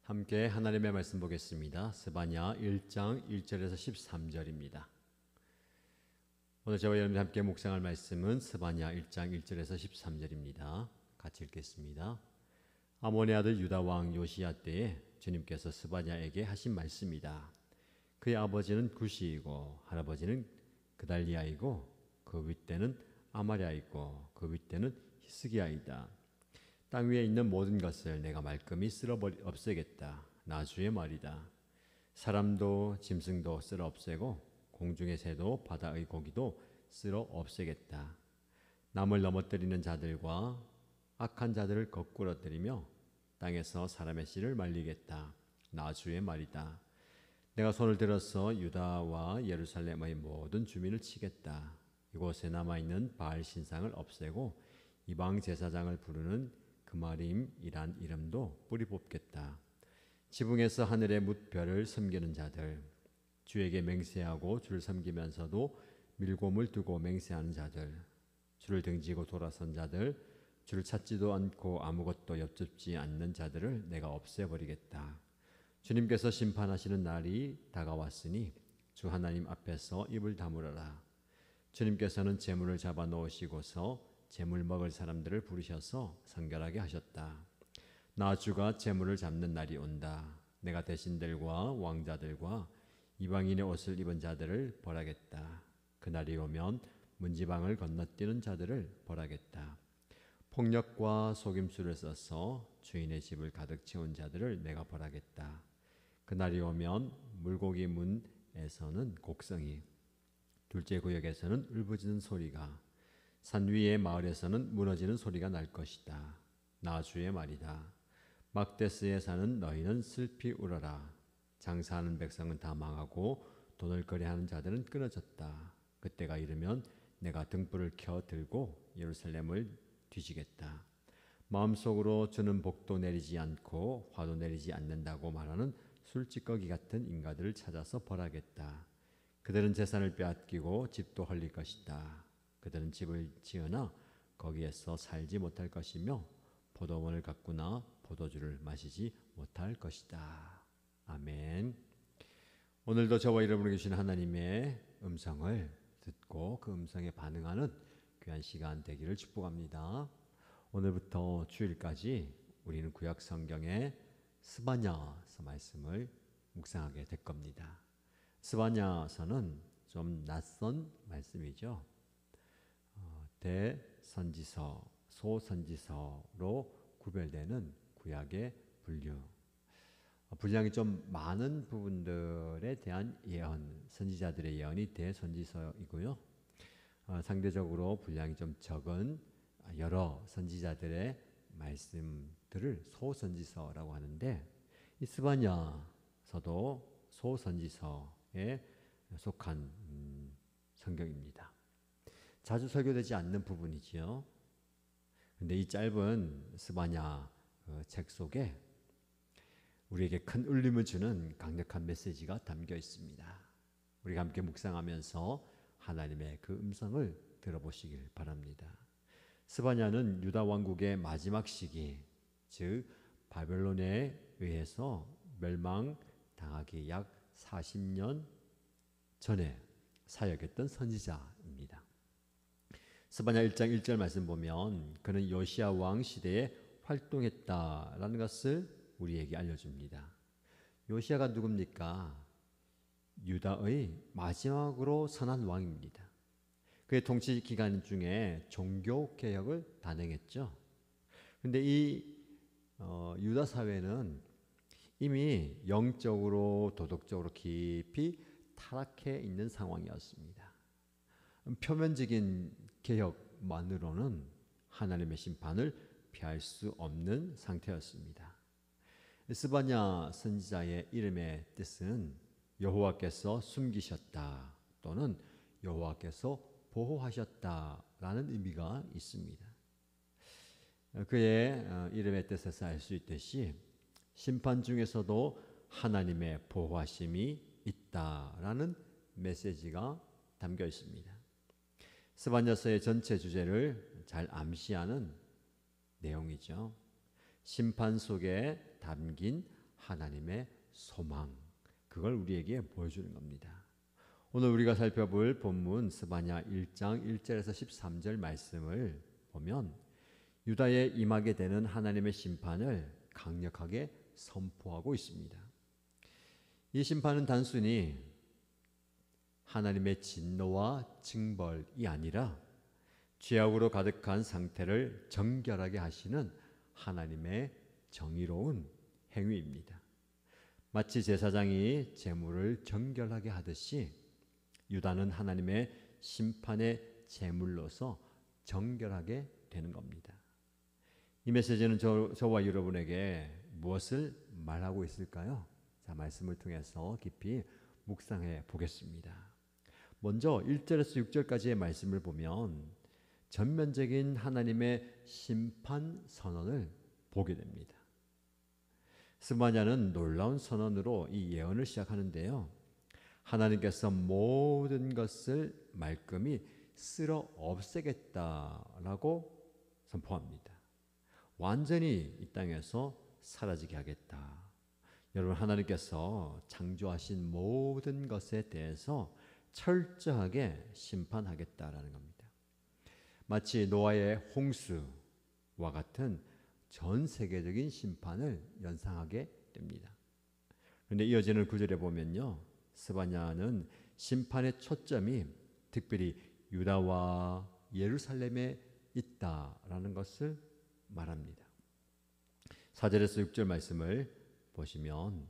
함께 하나님의 말씀 보겠습니다. 스바냐 1장 1절에서 13절입니다. 오늘 저와 여러분이 함께 묵상할 말씀은 스바냐 1장 1절에서 13절입니다. 같이 읽겠습니다. 아몬의 아들 유다 왕 요시야 때에 주님께서 스바냐에게 하신 말씀이다. 그의 아버지는 구시이고 할아버지는 그달리아이고 그 윗대는 아마랴이고 그 윗대는 히스기야이다. 땅 위에 있는 모든 것을 내가 말끔히 쓸어 없애겠다. 나 주의 말이다. 사람도 짐승도 쓸어 없애고 공중의 새도 바다의 고기도 쓸어 없애겠다. 남을 넘어뜨리는 자들과 악한 자들을 거꾸러뜨리며 땅에서 사람의 씨를 말리겠다. 나 주의 말이다. 내가 손을 들어서 유다와 예루살렘의 모든 주민을 치겠다. 이곳에 남아있는 바알 신상을 없애고 이방 제사장을 부르는 그마림이란 이름도 뿌리 뽑겠다. 지붕에서 하늘의 뭇별을 섬기는 자들, 주에게 맹세하고 주를 섬기면서도 밀곰을 두고 맹세하는 자들, 주를 등지고 돌아선 자들, 주를 찾지도 않고 아무것도 엽줍지 않는 자들을 내가 없애버리겠다. 주님께서 심판하시는 날이 다가왔으니 주 하나님 앞에서 입을 다물어라. 주님께서는 재물을 잡아 놓으시고서 재물 먹을 사람들을 부르셔서 성결하게 하셨다. 나 주가 재물을 잡는 날이 온다. 내가 대신들과 왕자들과 이방인의 옷을 입은 자들을 벌하겠다. 그날이 오면 문지방을 건너뛰는 자들을 벌하겠다. 폭력과 속임수를 써서 주인의 집을 가득 채운 자들을 내가 벌하겠다. 그날이 오면 물고기 문에서는 곡성이, 둘째 구역에서는 울부짖는 소리가, 산 위의 마을에서는 무너지는 소리가 날 것이다. 나 주의 말이다. 막데스에 사는 너희는 슬피 울어라. 장사하는 백성은 다 망하고 돈을 거래하는 자들은 끊어졌다. 그때가 이르면 내가 등불을 켜 들고 예루살렘을 뒤지겠다. 마음속으로 주는 복도 내리지 않고 화도 내리지 않는다고 말하는 술찌꺼기 같은 인가들을 찾아서 벌하겠다. 그들은 재산을 빼앗기고 집도 헐릴 것이다. 그들은 집을 지으나 거기에서 살지 못할 것이며 포도원을 가꾸나 포도주를 마시지 못할 것이다. 아멘. 오늘도 저와 여러분에게 주신 하나님의 음성을 듣고 그 음성에 반응하는 귀한 시간 되기를 축복합니다. 오늘부터 주일까지 우리는 구약 성경의 스바냐서 말씀을 묵상하게 될 겁니다. 스바냐서는 좀 낯선 말씀이죠. 대선지서, 소선지서로 구별되는 구약의 분량이 좀 많은 부분들에 대한 예언, 선지자들의 예언이 대선지서이고요. 상대적으로 분량이 좀 적은 여러 선지자들의 말씀들을 소선지서라고 하는데, 이 스바냐서도 소선지서에 속한 성경입니다. 자주 설교되지 않는 부분이지요. 그런데 이 짧은 스바냐 책 속에 우리에게 큰 울림을 주는 강력한 메시지가 담겨 있습니다. 우리가 함께 묵상하면서 하나님의 그 음성을 들어보시길 바랍니다. 스바냐는 유다 왕국의 마지막 시기, 즉 바벨론에 의해서 멸망당하기 약 40년 전에 사역했던 선지자입니다. 스바냐 1장 1절 말씀 보면 그는 요시야 왕 시대에 활동했다라는 것을 우리에게 알려줍니다. 요시야가 누굽니까? 유다의 마지막으로 선한 왕입니다. 그의 통치 기간 중에 종교 개혁을 단행했죠. 그런데 이 유다 사회는 이미 영적으로 도덕적으로 깊이 타락해 있는 상황이었습니다. 표면적인 개혁만으로는 하나님의 심판을 피할 수 없는 상태였습니다. 스바냐 선지자의 이름의 뜻은 여호와께서 숨기셨다 또는 여호와께서 보호하셨다라는 의미가 있습니다. 그의 이름의 뜻에서 알 수 있듯이 심판 중에서도 하나님의 보호하심이 있다라는 메시지가 담겨 있습니다. 스바냐서의 전체 주제를 잘 암시하는 내용이죠. 심판 속에 담긴 하나님의 소망, 그걸 우리에게 보여주는 겁니다. 오늘 우리가 살펴볼 본문 스바냐 1장 1절에서 13절 말씀을 보면 유다에 임하게 되는 하나님의 심판을 강력하게 선포하고 있습니다. 이 심판은 단순히 하나님의 진노와 징벌이 아니라 죄악으로 가득한 상태를 정결하게 하시는 하나님의 정의로운 행위입니다. 마치 제사장이 제물을 정결하게 하듯이 유다는 하나님의 심판의 제물로서 정결하게 되는 겁니다. 이 메시지는 저와 여러분에게 무엇을 말하고 있을까요? 자, 말씀을 통해서 깊이 묵상해 보겠습니다. 먼저 1절에서 6절까지의 말씀을 보면 전면적인 하나님의 심판 선언을 보게 됩니다. 스바냐는 놀라운 선언으로 이 예언을 시작하는데요. 하나님께서 모든 것을 말끔히 쓸어 없애겠다라고 선포합니다. 완전히 이 땅에서 사라지게 하겠다. 여러분, 하나님께서 창조하신 모든 것에 대해서 철저하게 심판하겠다라는 겁니다. 마치 노아의 홍수와 같은 전 세계적인 심판을 연상하게 됩니다. 그런데 이어지는 구절에 보면요, 스바냐는 심판의 초점이 특별히 유다와 예루살렘에 있다라는 것을 말합니다. 4절에서 6절 말씀을 보시면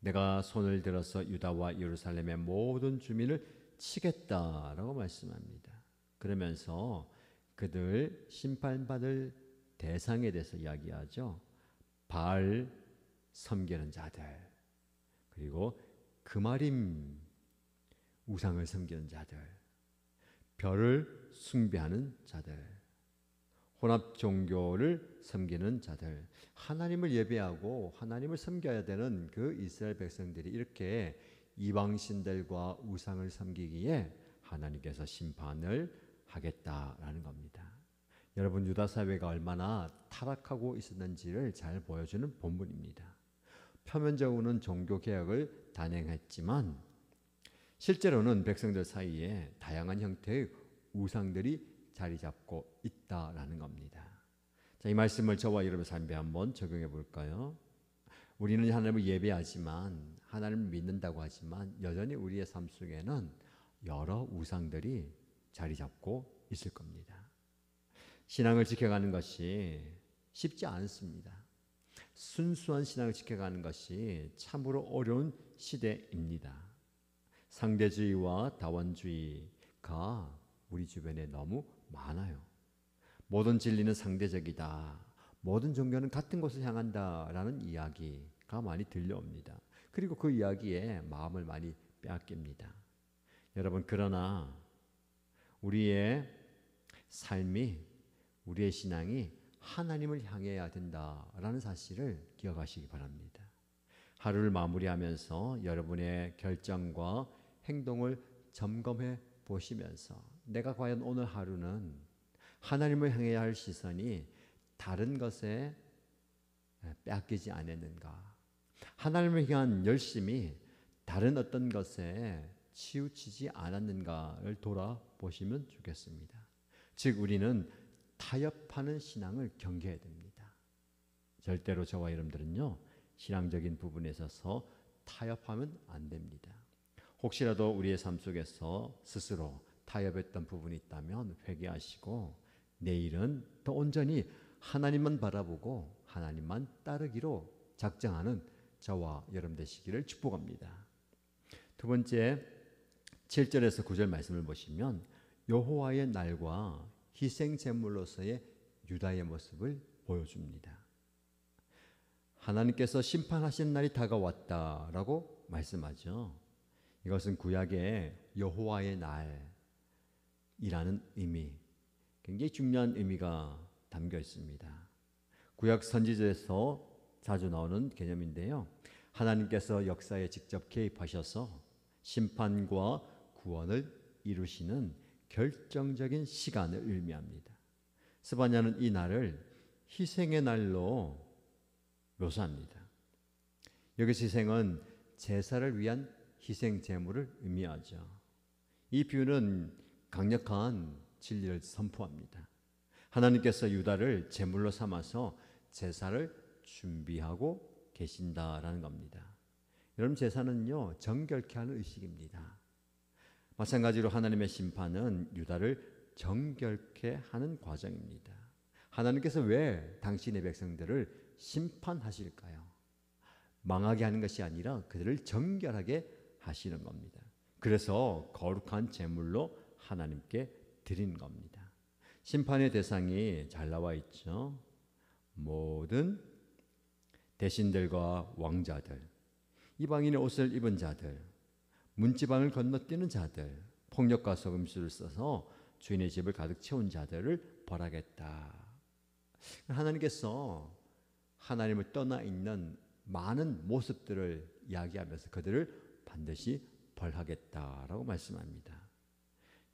내가 손을 들어서 유다와 예루살렘의 모든 주민을 치겠다라고 말씀합니다. 그러면서 그들 심판받을 대상에 대해서 이야기하죠. 바알 섬기는 자들, 그리고 그마림 우상을 섬기는 자들, 별을 숭배하는 자들, 혼합 종교를 섬기는 자들, 하나님을 예배하고 하나님을 섬겨야 되는 그 이스라엘 백성들이 이렇게 이방신들과 우상을 섬기기에 하나님께서 심판을 하겠다라는 겁니다. 여러분, 유다 사회가 얼마나 타락하고 있었는지를 잘 보여주는 본문입니다. 표면적으로는 종교개혁을 단행했지만 실제로는 백성들 사이에 다양한 형태의 우상들이 자리 잡고 있다라는 겁니다. 자, 이 말씀을 저와 여러분 삶에 한번 적용해 볼까요? 우리는 하나님을 예배하지만, 하나님을 믿는다고 하지만 여전히 우리의 삶 속에는 여러 우상들이 자리 잡고 있을 겁니다. 신앙을 지켜가는 것이 쉽지 않습니다. 순수한 신앙을 지켜가는 것이 참으로 어려운 시대입니다. 상대주의와 다원주의가 우리 주변에 너무 많아요. 모든 진리는 상대적이다. 모든 종교는 같은 곳을 향한다라는 이야기가 많이 들려옵니다. 그리고 그 이야기에 마음을 많이 빼앗깁니다. 여러분, 그러나 우리의 삶이, 우리의 신앙이 하나님을 향해야 된다라는 사실을 기억하시기 바랍니다. 하루를 마무리하면서 여러분의 결정과 행동을 점검해 보시면서 내가 과연 오늘 하루는 하나님을 향해야 할 시선이 다른 것에 빼앗기지 않았는가, 하나님을 향한 열심이 다른 어떤 것에 치우치지 않았는가를 돌아보시면 좋겠습니다. 즉, 우리는 타협하는 신앙을 경계해야 됩니다. 절대로 저와 여러분들은요, 신앙적인 부분에 있어서 타협하면 안 됩니다. 혹시라도 우리의 삶 속에서 스스로 타협했던 부분이 있다면 회개하시고 내일은 더 온전히 하나님만 바라보고 하나님만 따르기로 작정하는 저와 여러분 되시기를 축복합니다. 두 번째, 7절에서 9절 말씀을 보시면 여호와의 날과 희생 제물로서의 유다의 모습을 보여줍니다. 하나님께서 심판하시는 날이 다가왔다라고 말씀하죠. 이것은 구약의 여호와의 날이라는 의미, 굉장히 중요한 의미가 담겨 있습니다. 구약 선지자에서 자주 나오는 개념인데요. 하나님께서 역사에 직접 개입하셔서 심판과 구원을 이루시는 결정적인 시간을 의미합니다. 스바냐는 이 날을 희생의 날로 묘사합니다. 여기서 희생은 제사를 위한 희생 제물을 의미하죠. 이 비유는 강력한 진리를 선포합니다. 하나님께서 유다를 제물로 삼아서 제사를 준비하고 계신다라는 겁니다. 여러분, 제사는요, 정결케 하는 의식입니다. 마찬가지로 하나님의 심판은 유다를 정결케 하는 과정입니다. 하나님께서 왜 당신의 백성들을 심판하실까요? 망하게 하는 것이 아니라 그들을 정결하게 하시는 겁니다. 그래서 거룩한 제물로 하나님께 드리는 겁니다. 심판의 대상이 잘 나와 있죠. 모든 대신들과 왕자들, 이방인의 옷을 입은 자들, 문지방을 건너뛰는 자들, 폭력과 속임수를 써서 주인의 집을 가득 채운 자들을 벌하겠다. 하나님께서 하나님을 떠나 있는 많은 모습들을 이야기하면서 그들을 반드시 벌하겠다라고 말씀합니다.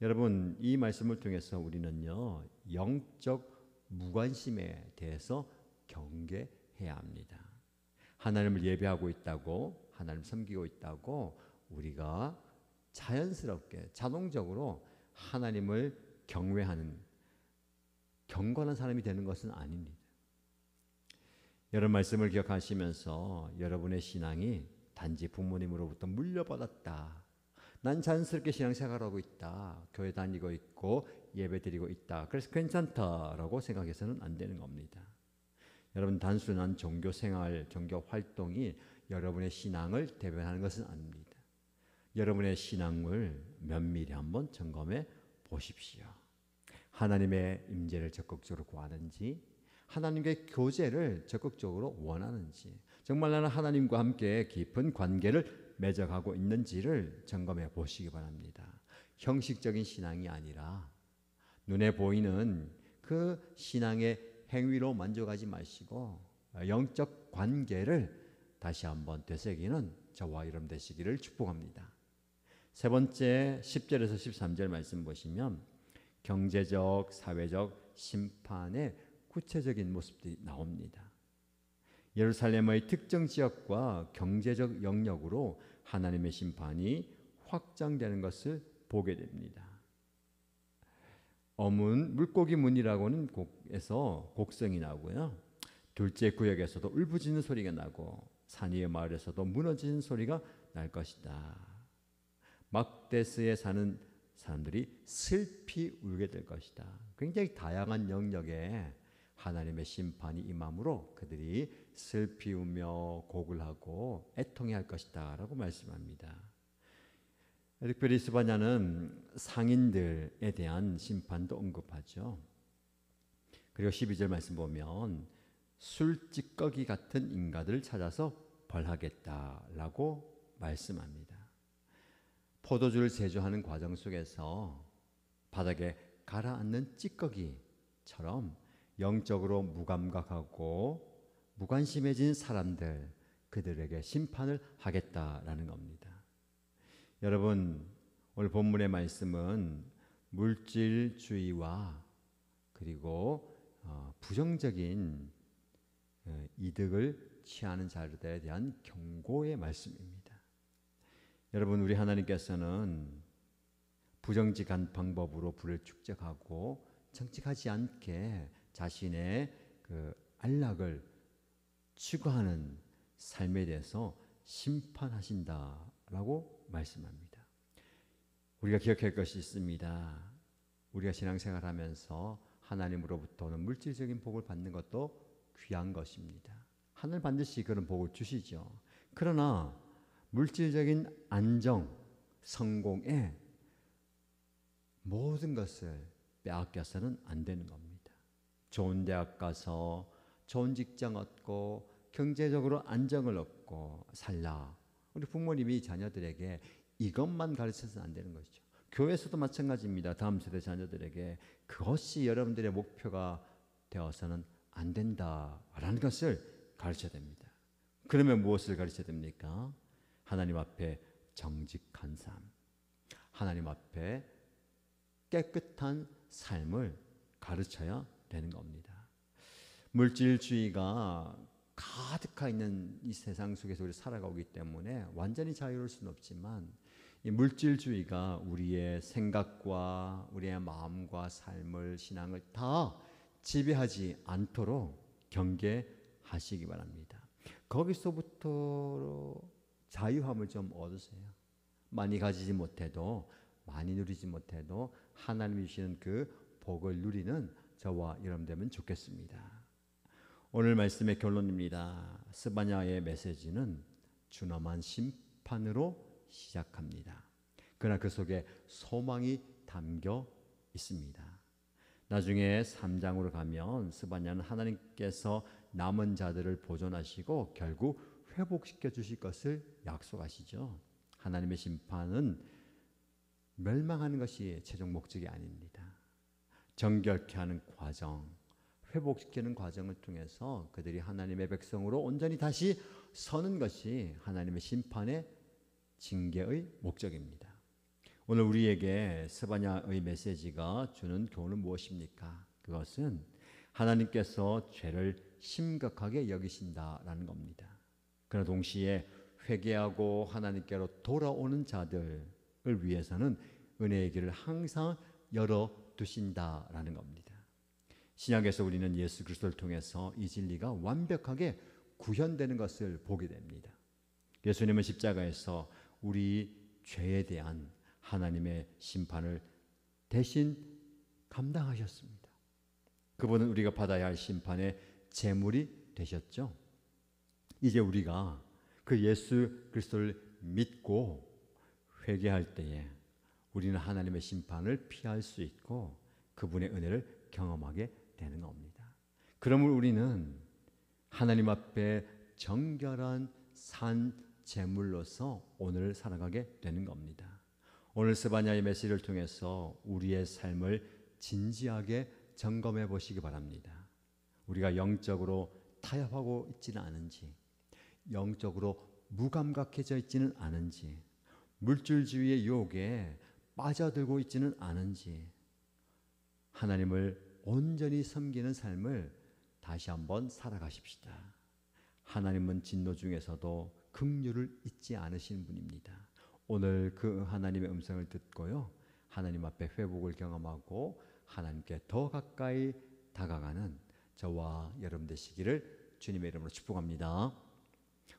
여러분, 이 말씀을 통해서 우리는요, 영적 무관심에 대해서 경계해야 합니다. 하나님을 예배하고 있다고, 하나님 섬기고 있다고 우리가 자연스럽게 자동적으로 하나님을 경외하는 경건한 사람이 되는 것은 아닙니다. 여러분, 말씀을 기억하시면서 여러분의 신앙이 단지 부모님으로부터 물려받았다, 난 자연스럽게 신앙생활하고 있다, 교회 다니고 있고 예배 드리고 있다, 그래서 괜찮다라고 생각해서는 안 되는 겁니다. 여러분, 단순한 종교생활, 종교활동이 여러분의 신앙을 대변하는 것은 아닙니다. 여러분의 신앙을 면밀히 한번 점검해 보십시오. 하나님의 임재를 적극적으로 구하는지, 하나님과의 교제를 적극적으로 원하는지, 정말 나는 하나님과 함께 깊은 관계를 맺어가고 있는지를 점검해 보시기 바랍니다. 형식적인 신앙이 아니라 눈에 보이는 그 신앙의 행위로 만족하지 마시고 영적 관계를 다시 한번 되새기는 저와 여러분 되시기를 축복합니다. 세 번째 10절에서 13절 말씀 보시면 경제적, 사회적 심판의 구체적인 모습들이 나옵니다. 예루살렘의 특정 지역과 경제적 영역으로 하나님의 심판이 확장되는 것을 보게 됩니다. 어문, 물고기 문이라고는 곡에서 곡성이 나고요. 둘째 구역에서도 울부짖는 소리가 나고 산 위의 마을에서도 무너지는 소리가 날 것이다. 막데스에 사는 사람들이 슬피 울게 될 것이다. 굉장히 다양한 영역에 하나님의 심판이 임함으로 그들이 슬피 울며 곡을 하고 애통해할 것이다 라고 말씀합니다. 특별히 스바냐는 상인들에 대한 심판도 언급하죠. 그리고 12절 말씀 보면 술찌꺼기 같은 인간들을 찾아서 벌하겠다라고 말씀합니다. 포도주를 제조하는 과정 속에서 바닥에 가라앉는 찌꺼기처럼 영적으로 무감각하고 무관심해진 사람들, 그들에게 심판을 하겠다라는 겁니다. 여러분, 오늘 본문의 말씀은 물질주의와 그리고 부정적인 이득을 취하는 자들에 대한 경고의 말씀입니다. 여러분, 우리 하나님께서는 부정직한 방법으로 부를 축적하고 정직하지 않게 자신의 그 안락을 추구하는 삶에 대해서 심판하신다라고 말씀합니다. 우리가 기억할 것이 있습니다. 우리가 신앙생활하면서 하나님으로부터 오는 물질적인 복을 받는 것도 귀한 것입니다. 하늘 반드시 그런 복을 주시죠. 그러나 물질적인 안정, 성공에 모든 것을 빼앗겨서는 안 되는 겁니다. 좋은 대학 가서 좋은 직장 얻고 경제적으로 안정을 얻고 살라. 우리 부모님이 자녀들에게 이것만 가르쳐서는 안 되는 것이죠. 교회에서도 마찬가지입니다. 다음 세대 자녀들에게 그것이 여러분들의 목표가 되어서는 안 된다라는 것을 가르쳐야 됩니다. 그러면 무엇을 가르쳐야 됩니까? 하나님 앞에 정직한 삶, 하나님 앞에 깨끗한 삶을 가르쳐야 되는 겁니다. 물질주의가 가득하 있는 이 세상 속에서 우리 살아가기 때문에 완전히 자유로울 수는 없지만 이 물질주의가 우리의 생각과 우리의 마음과 삶을 신앙을 다 지배하지 않도록 경계하시기 바랍니다. 거기서부터 자유함을 좀 얻으세요. 많이 가지지 못해도 많이 누리지 못해도 하나님이 주시는 그 복을 누리는 저와 여러분 되면 좋겠습니다. 오늘 말씀의 결론입니다. 스바냐의 메시지는 준엄한 심판으로 시작합니다. 그러나 그 속에 소망이 담겨 있습니다. 나중에 3장으로 가면 스바냐는 하나님께서 남은 자들을 보존하시고 결국 회복시켜 주실 것을 약속하시죠. 하나님의 심판은 멸망하는 것이 최종 목적이 아닙니다. 정결케 하는 과정, 회복시키는 과정을 통해서 그들이 하나님의 백성으로 온전히 다시 서는 것이 하나님의 심판의 징계의 목적입니다. 오늘 우리에게 스바냐의 메시지가 주는 교훈은 무엇입니까? 그것은 하나님께서 죄를 심각하게 여기신다라는 겁니다. 그러나 동시에 회개하고 하나님께로 돌아오는 자들을 위해서는 은혜의 길을 항상 열어두신다라는 겁니다. 신약에서 우리는 예수 그리스도를 통해서 이 진리가 완벽하게 구현되는 것을 보게 됩니다. 예수님은 십자가에서 우리 죄에 대한 하나님의 심판을 대신 감당하셨습니다. 그분은 우리가 받아야 할 심판의 제물이 되셨죠. 이제 우리가 그 예수 그리스도를 믿고 회개할 때에 우리는 하나님의 심판을 피할 수 있고 그분의 은혜를 경험하게 되는 겁니다. 그러면 우리는 하나님 앞에 정결한 산 제물로서 오늘 살아가게 되는 겁니다. 오늘 스바냐의 메시지를 통해서 우리의 삶을 진지하게 점검해 보시기 바랍니다. 우리가 영적으로 타협하고 있지는 않은지, 영적으로 무감각해져 있지는 않은지, 물질주의의 유혹에 빠져들고 있지는 않은지, 하나님을 온전히 섬기는 삶을 다시 한번 살아가십시다. 하나님은 진노 중에서도 긍휼을 잊지 않으시는 분입니다. 오늘 그 하나님의 음성을 듣고요, 하나님 앞에 회복을 경험하고 하나님께 더 가까이 다가가는 저와 여러분 되시기를 주님의 이름으로 축복합니다.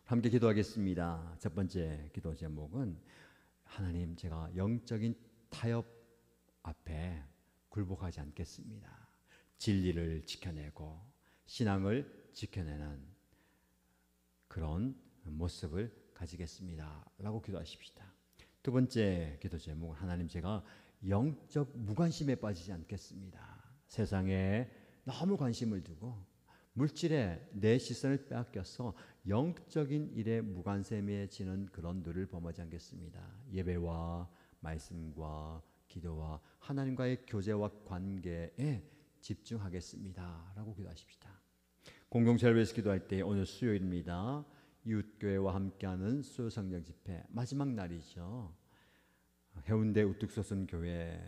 함께 기도하겠습니다. 첫 번째 기도 제목은 하나님, 제가 영적인 타협 앞에 굴복하지 않겠습니다. 진리를 지켜내고 신앙을 지켜내는 그런 모습을 가지겠습니다 라고 기도하십시다. 두 번째 기도 제목은 하나님, 제가 영적 무관심에 빠지지 않겠습니다. 세상에 너무 관심을 두고 물질에 내 시선을 빼앗겨서 영적인 일에 무관심해지는 그런 늘을 범하지 않겠습니다. 예배와 말씀과 기도와 하나님과의 교제와 관계에 집중하겠습니다 라고 기도하십시다. 공동체를 위해서 기도할 때 오늘 수요일입니다. 이웃교회와 함께하는 수요 성령 집회 마지막 날이죠. 해운대 우뚝 솟은 교회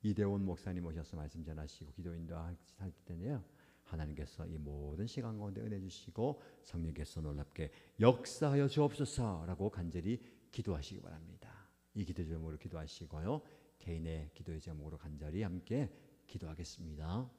이대원 목사님 오셔서 말씀 전하시고 기도 인도할 텐데요. 하나님께서 이 모든 시간 가운데 은혜 주시고 성령께서 놀랍게 역사하여 주옵소서라고 간절히 기도하시기 바랍니다. 이 기도 제목으로 기도하시고요, 개인의 기도의 제목으로 간절히 함께 기도하겠습니다.